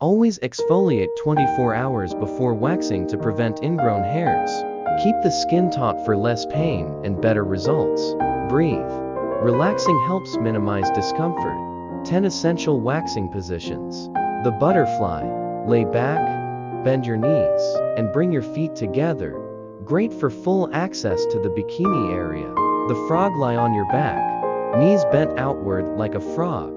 Always exfoliate 24 hours before waxing to prevent ingrown hairs. Keep the skin taut for less pain and better results. Breathe. Relaxing helps minimize discomfort. 10 essential waxing positions. The butterfly. Lay back, bend your knees, and bring your feet together. Great for full access to the bikini area. The frog. Lie on your back, knees bent outward like a frog.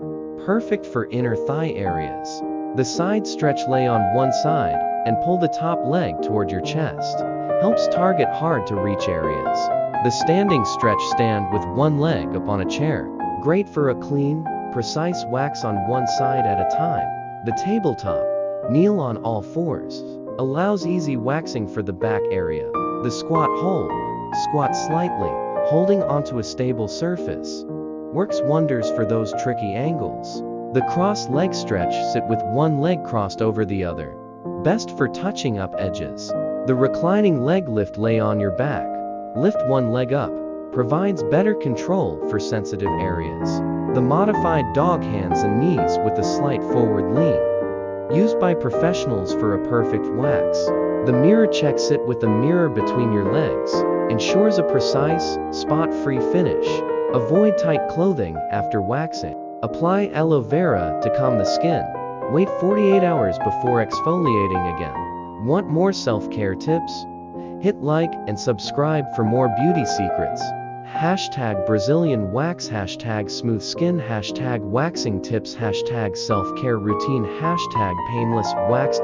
Perfect for inner thigh areas. The side stretch. Lay on one side and pull the top leg toward your chest. Helps target hard to reach areas. The standing stretch. Stand with one leg up on a chair. Great for a clean, precise wax on one side at a time. The tabletop. Kneel on all fours. Allows easy waxing for the back area. The squat hold. Squat slightly, holding onto a stable surface. Works wonders for those tricky angles. The cross leg stretch. Sit with one leg crossed over the other. Best for touching up edges. The reclining leg lift. Lay on your back. Lift one leg up. Provides better control for sensitive areas. The modified dog. Hands and knees with a slight forward lean. Used by professionals for a perfect wax. The mirror check. Sit with a mirror between your legs. Ensures a precise, spot-free finish. Avoid tight clothing after waxing. Apply aloe vera to calm the skin. Wait 48 hours before exfoliating again. Want more self-care tips? Hit like and subscribe for more beauty secrets. #Brazilian wax, #smooth skin, #waxing tips, #self-care routine, #painless wax.